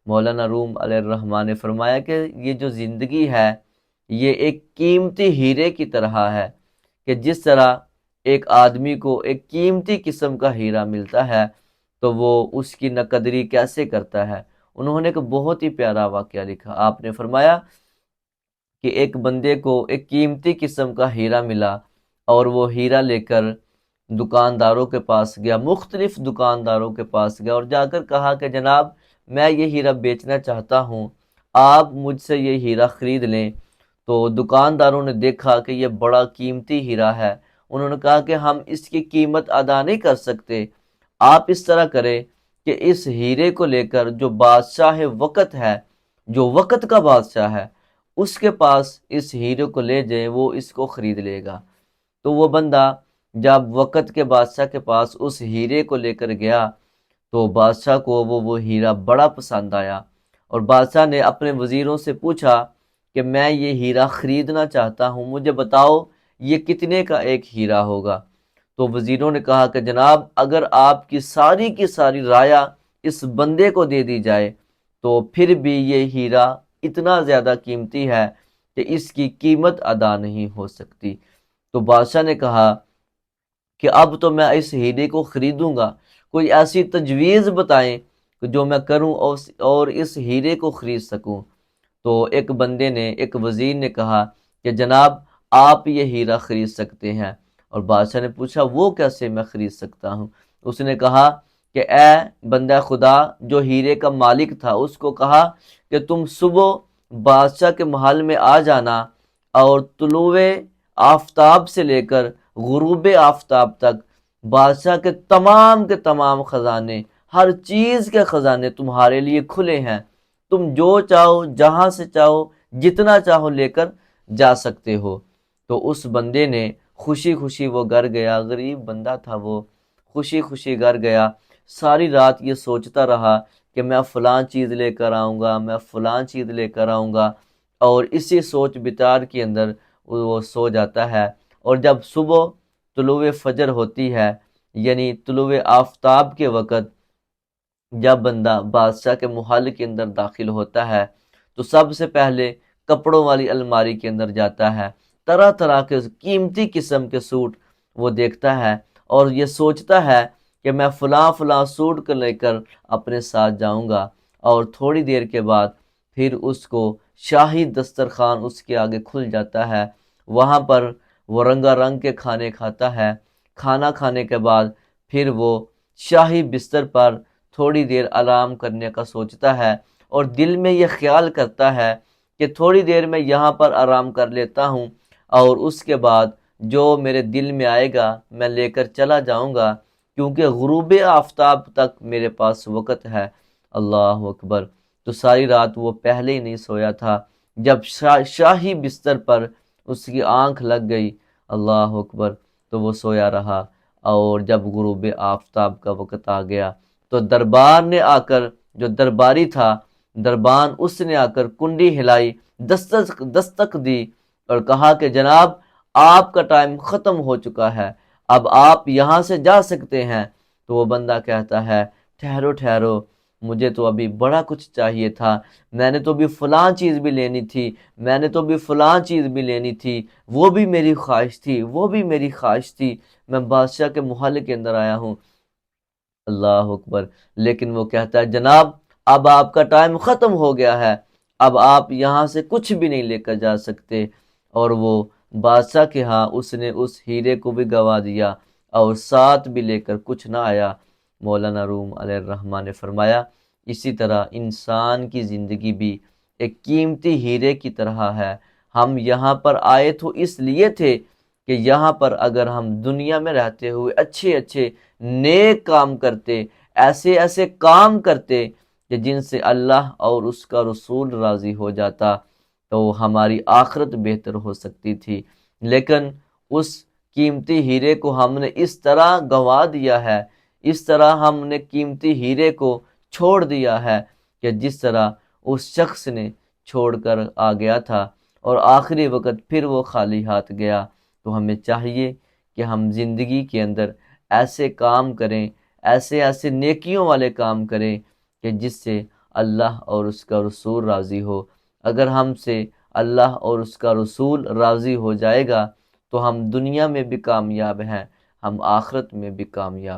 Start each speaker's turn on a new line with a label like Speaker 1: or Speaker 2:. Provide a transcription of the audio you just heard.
Speaker 1: مولانا روم علیہ الرحمٰن نے فرمایا کہ یہ جو زندگی ہے یہ ایک قیمتی ہیرے کی طرح ہے، کہ جس طرح ایک آدمی کو ایک قیمتی قسم کا ہیرا ملتا ہے تو وہ اس کی نقدری کیسے کرتا ہے۔ انہوں نے ایک بہت ہی پیارا واقعہ لکھا، آپ نے فرمایا کہ ایک بندے کو ایک قیمتی قسم کا ہیرا ملا اور وہ ہیرا لے کر دکانداروں کے پاس گیا، مختلف دکانداروں کے پاس گیا اور جا کر کہا کہ جناب میں یہ ہیرا بیچنا چاہتا ہوں، آپ مجھ سے یہ ہیرا خرید لیں۔ تو دکانداروں نے دیکھا کہ یہ بڑا قیمتی ہیرا ہے، انہوں نے کہا کہ ہم اس کی قیمت ادا نہیں کر سکتے، آپ اس طرح کریں کہ اس ہیرے کو لے کر جو بادشاہ وقت ہے، جو وقت کا بادشاہ ہے، اس کے پاس اس ہیرے کو لے جائیں، وہ اس کو خرید لے گا۔ تو وہ بندہ جب وقت کے بادشاہ کے پاس اس ہیرے کو لے کر گیا تو بادشاہ کو وہ ہیرا بڑا پسند آیا، اور بادشاہ نے اپنے وزیروں سے پوچھا کہ میں یہ ہیرا خریدنا چاہتا ہوں، مجھے بتاؤ یہ کتنے کا ایک ہیرا ہوگا۔ تو وزیروں نے کہا کہ جناب اگر آپ کی ساری رعایا اس بندے کو دے دی جائے تو پھر بھی یہ ہیرا اتنا زیادہ قیمتی ہے کہ اس کی قیمت ادا نہیں ہو سکتی۔ تو بادشاہ نے کہا کہ اب تو میں اس ہیرے کو خریدوں گا، کوئی ایسی تجویز بتائیں جو میں کروں اور اس ہیرے کو خرید سکوں۔ تو ایک بندے نے، ایک وزیر نے کہا کہ جناب آپ یہ ہیرا خرید سکتے ہیں۔ اور بادشاہ نے پوچھا وہ کیسے میں خرید سکتا ہوں؟ اس نے کہا کہ اے بندہ خدا، جو ہیرے کا مالک تھا اس کو کہا کہ تم صبح بادشاہ کے محل میں آ جانا اور طلوع آفتاب سے لے کر غروب آفتاب تک بادشاہ کے تمام خزانے، ہر چیز کے خزانے تمہارے لیے کھلے ہیں، تم جو چاہو جہاں سے چاہو جتنا چاہو لے کر جا سکتے ہو۔ تو اس بندے نے خوشی خوشی وہ گھر گیا، غریب بندہ تھا، وہ خوشی خوشی گھر گیا، ساری رات یہ سوچتا رہا کہ میں فلاں چیز لے کر آؤں گا، میں فلاں چیز لے کر آؤں گا، اور اسی سوچ بچار کے اندر وہ سو جاتا ہے۔ اور جب صبح طلوع فجر ہوتی ہے، یعنی طلوع آفتاب کے وقت جب بندہ بادشاہ کے محل کے اندر داخل ہوتا ہے تو سب سے پہلے کپڑوں والی الماری کے اندر جاتا ہے، طرح طرح کے قیمتی قسم کے سوٹ وہ دیکھتا ہے اور یہ سوچتا ہے کہ میں فلاں فلاں سوٹ کو لے کر اپنے ساتھ جاؤں گا، اور تھوڑی دیر کے بعد پھر اس کو شاہی دسترخوان اس کے آگے کھل جاتا ہے، وہاں پر وہ رنگا رنگ کے کھانے کھاتا ہے، کھانا کھانے کے بعد پھر وہ شاہی بستر پر تھوڑی دیر آرام کرنے کا سوچتا ہے، اور دل میں یہ خیال کرتا ہے کہ تھوڑی دیر میں یہاں پر آرام کر لیتا ہوں اور اس کے بعد جو میرے دل میں آئے گا میں لے کر چلا جاؤں گا، کیونکہ غروب آفتاب تک میرے پاس وقت ہے۔ اللہ اکبر! تو ساری رات وہ پہلے ہی نہیں سویا تھا، جب شاہی بستر پر اس کی آنکھ لگ گئی، اللہ اکبر، تو وہ سویا رہا، اور جب غروب آفتاب کا وقت آ گیا تو دربار نے آ کر، جو درباری تھا دربان، اس نے آ کر کنڈی ہلائی، دستک دی اور کہا کہ جناب آپ کا ٹائم ختم ہو چکا ہے، اب آپ یہاں سے جا سکتے ہیں۔ تو وہ بندہ کہتا ہے ٹھہرو ٹھہرو، مجھے تو ابھی بڑا کچھ چاہیے تھا، میں نے تو بھی فلاں چیز بھی لینی تھی، میں نے تو بھی فلاں چیز بھی لینی تھی، وہ بھی میری خواہش تھی، وہ بھی میری خواہش تھی، میں بادشاہ کے محل کے اندر آیا ہوں۔ اللہ اکبر! لیکن وہ کہتا ہے جناب اب آپ کا ٹائم ختم ہو گیا ہے، اب آپ یہاں سے کچھ بھی نہیں لے کر جا سکتے۔ اور وہ بادشاہ کے ہاں اس نے اس ہیرے کو بھی گوا دیا اور ساتھ بھی لے کر کچھ نہ آیا۔ مولانا روم علیہ الرحمٰن نے فرمایا اسی طرح انسان کی زندگی بھی ایک قیمتی ہیرے کی طرح ہے۔ ہم یہاں پر آئے تو اس لیے تھے کہ یہاں پر اگر ہم دنیا میں رہتے ہوئے اچھے اچھے نیک کام کرتے، ایسے ایسے کام کرتے کہ جن سے اللہ اور اس کا رسول راضی ہو جاتا، تو ہماری آخرت بہتر ہو سکتی تھی۔ لیکن اس قیمتی ہیرے کو ہم نے اس طرح گنوا دیا ہے، اس طرح ہم نے قیمتی ہیرے کو چھوڑ دیا ہے کہ جس طرح اس شخص نے چھوڑ کر آ گیا تھا، اور آخری وقت پھر وہ خالی ہاتھ گیا۔ تو ہمیں چاہیے کہ ہم زندگی کے اندر ایسے کام کریں، ایسے نیکیوں والے کام کریں کہ جس سے اللہ اور اس کا رسول راضی ہو۔ اگر ہم سے اللہ اور اس کا رسول راضی ہو جائے گا تو ہم دنیا میں بھی کامیاب ہیں، ہم آخرت میں بھی کامیاب ہیں۔